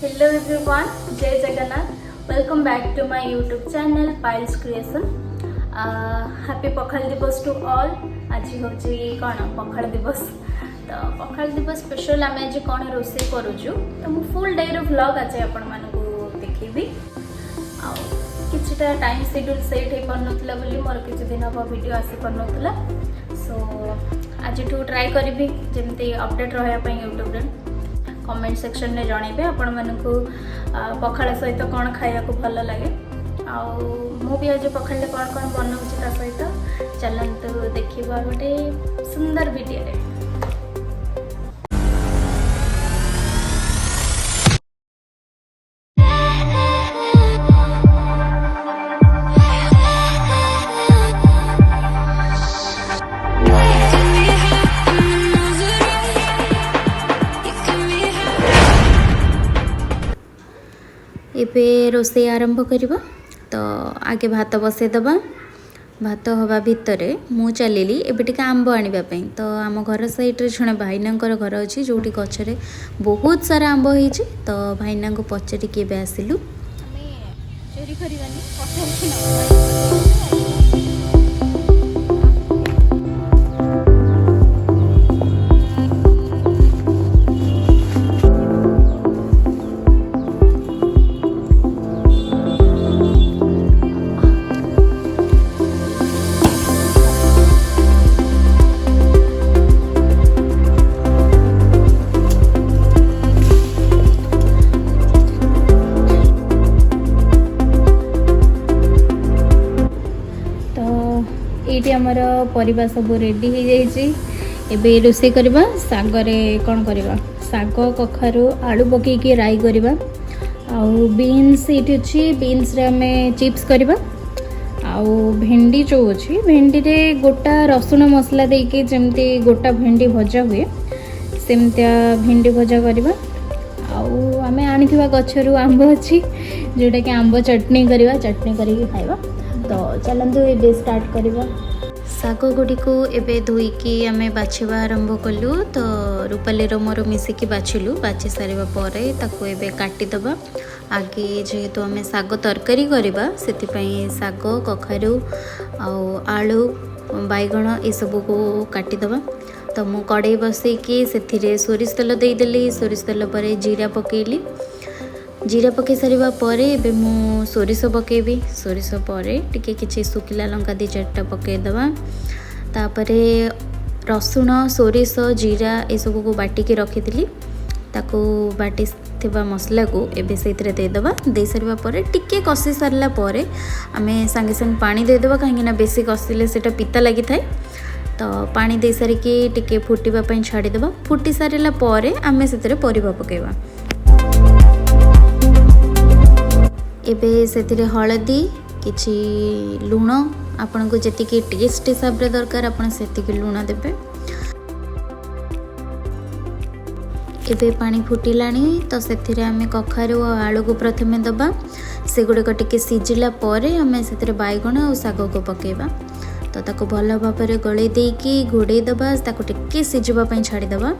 Hello everyone, Jai Jagannath. Welcome back to my YouTube channel Piles Creation. Happy Pakhala Divas to all. आज होची कौन पखाल दिवस तो पखाल दिवस स्पेशल आम आज कौन रोसे करूँ तो मु फुल डे रो व्लॉग आज आपण मानकु देखिबी आ किछटा टाइम शेड्यूल सेट हे करनतला बोली मोर किछ दिन अब वीडियो आसी करनतला सो आज टू ट्राई करबी जेमते अपडेट रहया पई YouTube रे कमेंट सेक्शन में जनइबे आपण मानकु पखाल सहित कौन खाया को भल लगे मु भी आज पखाल कौन कौन बनाऊँ ता सहित चलतु देखा गोटे सुंदर वीडियो रे। एबे रोसे आरंभ करबा तो आगे भात बसई दबा भात हवा भितर मु चलिली एबे टिके आंब आनिबा तो आम घर साइड रे जड़े भाईनांकर घर अच्छी जो गचरे बहुत सारा आंब होइछि तो भाईना को पचारि के आसिलु चोरी करबानी ये आमर परिवा सब रेडी हो जाइए रोसे करवा सागरे कौन करवा साग कखारु आलू पकईकि राई करवा आउ बीन्स ये अच्छी बीन्स रे आमे चिप्स करवा आउ भेंडी जो अच्छी भेंडी रे गोटा रसुण मसला देके जमती गोटा भेंडी भजा हुए सेमतिया भेंडी भजा करवा आउ आमे आनिथिबा गछरु आंब अच्छी जोटा कि आंब चटनी करवा चटनी करके खाइबा तो चलतु ये स्टार्ट करवा साग गुड़ी को एबे धोईकी आमे बाछिबा आरंभ कलु तो रूपाली मोर मिसिकी बाछिलु बाछि सारिबा परे ताको एबे काटी दबा आगे जेहेतु आमे साग तरकारी करबा सेति पई साग कखारु आलू बैगण ए सब को काटी दबा तो मु कड़ाई बसैकी सेथिरे सोरिष तेल दे देली सोरिष तेल परे जीरा पकेली जीरा पकई सारिबा परे एबे मु सोरिष पकेबी सोरिष परे टिके किछि सुखिला लंका दी चारटा पकई दबा तापरे रसुण सोरिष जीरा ए सब को बाटिकी रखिथिली ताको बाटी थिबा मसला को एबे सेथिरे दे दबा दे सारिबा परे टिके कसी सारला परे आमे संगे संग पानी दे दबा काहे ना बेसी कसिले सेटा पिता लागि थाए तो पानी दे सारिकी टिके फुटिबा पई छाडी दबा फुटी सारिला परे आमे सेथिरे परिबा पकेबा एबे सेथिरे हळदी किछि लूण आपन को जतिकी टेस्ट हिसाब रे दरकार आपन सेतिकी लूण देबे एबे पानी फुटिलानी तो सेथिरे आमे कखारु और आलू को प्रथमे दबा से गुडे को टिके सिजिला परे आमे सेथिरे बैगण और साग को पकेबा तो ताको भलो भाबरे गळे देकी घोडे दबा ताको टिके सिजिबा पई छाडी दबा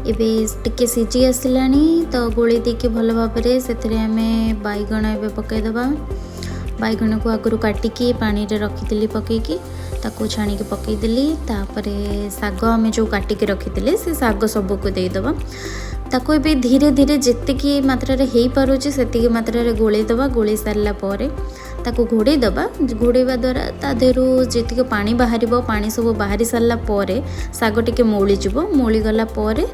एबे टिके सिझी आसिलानी तो गोली देके भल भाव से आमे बैगण एबे पकई दबा बैगण को आगु काटिकी पानी रे रखिथिली पकईकी ताको छाणी के पकई देली तापरे साग आमे जो काटिकी रखिथिले से साग सब को दे दबा ताको एबे धीरे धीरे जेतिकी मात्रा रे हेई पारुची सेतिकी मात्रा रे गोली दबा गोली सारला परे ताको घोड़े दबा घोड़ेवा द्वारा ता देहरु जेतिक पानी बाहर पानी सब बाहरी सारला परे साग टिके मौली जीव मौली गला परे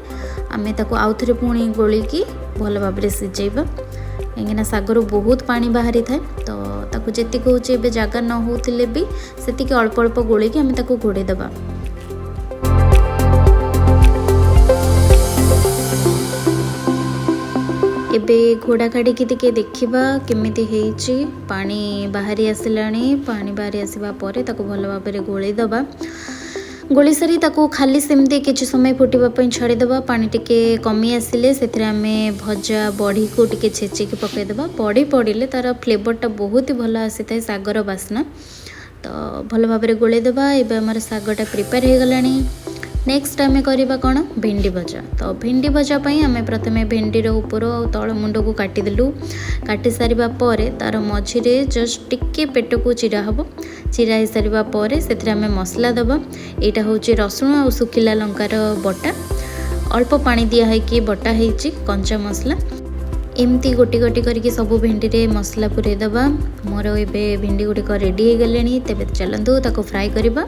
आमे ताको आउ थरे पुणी गोलिकी भल भाबरे सिझेबा कहीं सागरु बहुत पानी बाहरी थाए तो ताको जेतिक होचे एबे जागा न होथिले भी सेतिक अल्प अल्प गोलिकी आमे ताको घोड़े दबा एबे घोड़ा काढ़ी टिके देखिबा केमिति हेइची पानी बाहरी आसिलानी पानी बाहरी आसीबा परे ताको भल भाबरे गोळी दबा गोली सारी ताको खाली सेमती किछि समय फुटिबा पई छाडी दबा पानी टिके कमी आसिले सेथरे आमे भजा बड़ी को टिके छेची के पकाई दबा बड़ी पड़िले तार फ्लेवरटा बहुत ही भल आसी थाए सागर बास्ना तो भल भाबरे गोळी दबा एबे हमर सागटा प्रिपेयर हे गलानी नेक्स्ट आम करवा कौन भेंडी भजा। तो भेंडी भजा आम प्रथम भेंडीर ऊपर और तल मुंड को काटिदेलु। काटी सारिबा परे तार मझिरे जस्ट टिके पेट को चिरा हम। चिरा हो सारिबा परे से आम मसला दबा। यहाँ हूँ रसुण और सुखिला लंकार बटा, अल्प पानी दिया कि बटा होती कंचा मसला। एमती गोटी गोटी करके सब भेंडी रे मसला पुरे दबा। मोर ए भेंडी गुड़िक रेडी हो गले। तेज चलतु ताको फ्राए करवा।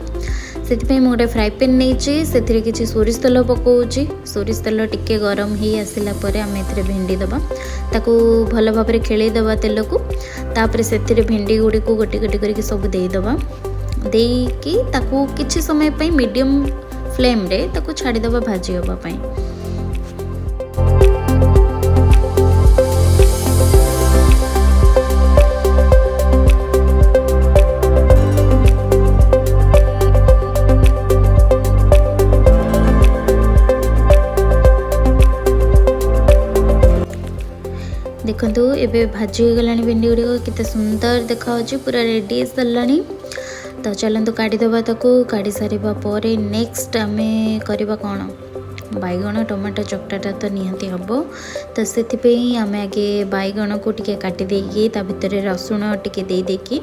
से मोटे फ्राए पैन नहीं से किसी सोरिष तेल पकाऊँगी। सोरिष तेल टिके गरम हो आसला आम ए भेंडी दबा। ताको भल भाव में खेल दबा तेल को। तापर से भेंडी गुड़ी को गोटी गोटी करके सब देदबा। देकी ताको किछि समय पे मीडियम फ्लेम रे ताको छाड़ीदबा भाजी होगापाई। देखु एबे भाजी हो गलानी भेंडी गुड़िक केते सुंदर देखा पूरा रेडी सरला। तो चलतु काढ़ीदबा। ताको काढ़ी सारिबा परे नेक्स्ट आम करवा कौन बैगण टमाटो चकटाटा तो निहाती हम। तो से आम आगे बैगण को टिके काटी देकी ता भितर रसुण टिके दे देकी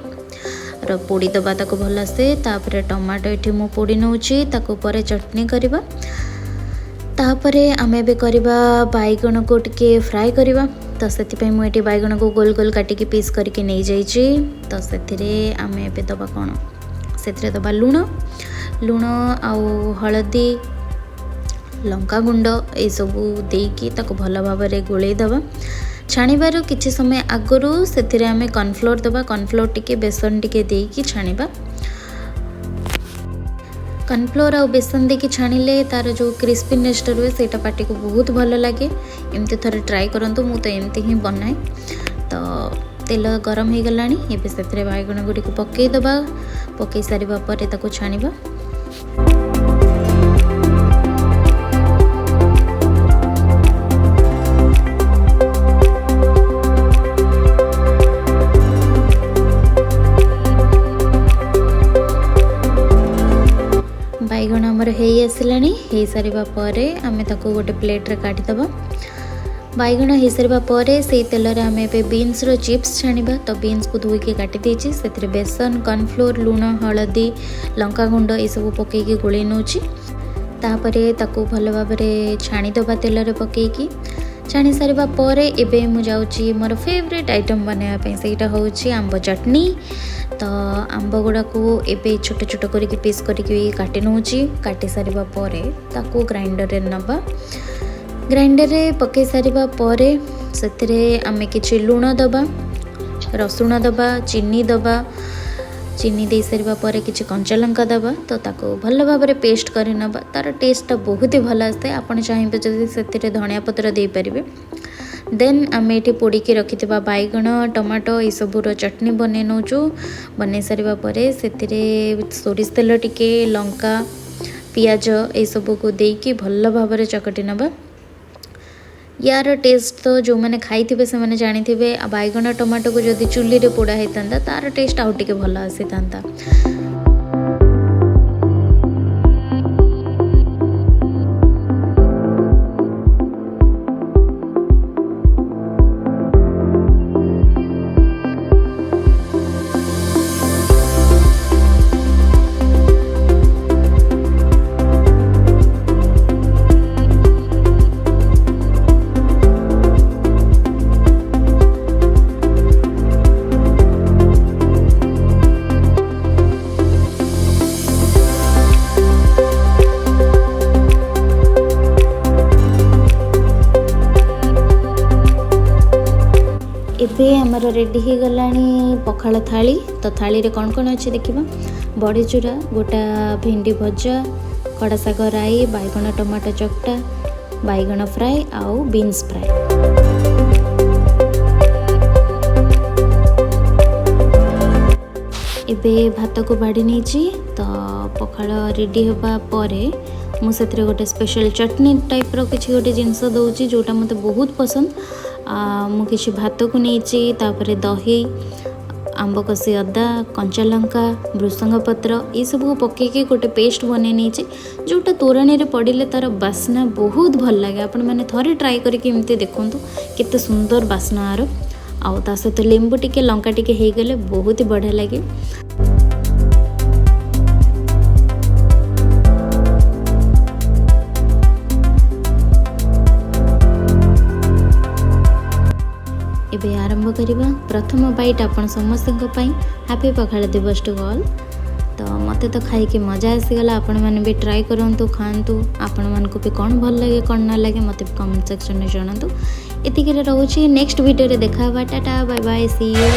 पोड़ी दबा ताको भल से। तापर टमाटो ये मु पोड़ी नौची ताको परे चटनी करवा। तापरे आम ए करवा बैगण को टिके फ्राए करवा। तो से मुझे बैगण को गोल गोल काटिकी पीस करके नहीं जाइए। तो से आम ए दबा कौन से दबा लुण लुण आउ हलदी लंका गुंड ये सब देकी ताको भल भाव में गोले दबा। छाणीबार किछि समय आगरू से आम कॉर्नफ्लोर दबा। कॉर्नफ्लोर टिके बेसन टिके देकी छाणीबा। कॉर्नफ्लोर आ बेसन देकी छाणिले तार जो क्रिस्पीनेस रुए से पार्टी को बहुत भल लगे। एमती थोड़े ट्राए करंतु। मु तो एमती ही बनाए। तो तेल गरम हो गलानी। एबे से बैगण गुड़ी को पकई दबा। पकई सारिबा परे ताको छाणीबा। बैगण आमर हो आसलानी। हो सारिबा परे आमे ताको गोटे प्लेट रे काटी दबा। बैगण हो सारिबा परे से तेल रे आमे पे बीन्स रो चिप्स छाणीबा। तो बीन्स को धोईके काटी देछि। से बेसन कॉर्नफ्लोर लुण हलदी लंका गुंड ये सब पकईकी गोले नौची। तापरे ताको भल भाव में छाणी दबा तेल रे पकईकी। छाणी सारिबा परे एबे मु जाउची मोर फेवरेट आइटम बनाया पे सेटा होउची आंब चटनी। तो आंब गुड़ा को एबे छोट छोट करके पीस करके काटी नौची। काटी सारिबा परे ताको ग्राइंडर रे नबा। ग्राइंडर रे पकई सारिबा परे सेतिरे आमे किछि लुण दबा रसुण दबा चीनी दबा। चीनी दे सारिबा परे किछि कंचा लंका दबा। तो ताको भल भाव में पेस्ट कर नबा। तार टेस्ट बहुत ही भल आसे। आपन चाहिए जदि सेतिरे धनिया पत्र दे परिबे। देन आम ये पोड़ी के रखिथिबा बैगण टमाटो ये सब चटनी बने नौचु। बने सारिबा परे सेतिरे सोरिष तेल टिके लंका पियाज ये सब को देकी भल भाव में चकटी नबा। यार टेस्ट तो जो मैंने खाई थे से मैंने जानी थे। बैगण टमाटो को जदि चुली रे पोड़ा होता तार टेस्ट आउ टिके भल आसी था। एबे आमर रेडी हो गलानी पखाल थाली। तो थाली रे कौन कौन अच्छे देखा बड़ी चूरा गोटा भेंडी भजा खड़ा शाग राई बैगण टमाटो चकटा बैगण फ्राए आउ बीन्स फ्राए। एबे भात को बाड़ी नहीं। तो पखाल रेडी होगा परे मुझे गोटे स्पेशल चटनी टाइप रो किसी गोटे जिनस दौची जोटा मते बहुत पसंद। मु किसी भात को नहीं तापरे दही आंब कषि अदा कंचा लंका भृसंग पत्र ये सब पकईकि गोटे पेस्ट बन जोटा तोराणी रे पड़े तार बास्ना बहुत भल लगे। आपण मैंने थरे ट्राए करके देखूँ केते सुंदर बास्ना आर आउ ता सहित लेंबू टिके लंका टिके हो गले बहुत ही बढ़िया लगे। एबे आरंभ करिबा प्रथम बाइट आपण समस्त हैप्पी पखाला दिवस टू ऑल। तो मते तो खाई के मजा आसीगला। आपण मैंने भी ट्राए करंतु खांतु आपण मन को भी कौन भल लगे कौन ना लगे मते कमेंट सेक्शन में जणातु। एतिके रहउची नेक्स्ट वीडियो रे देखा। Tata bye bye see you.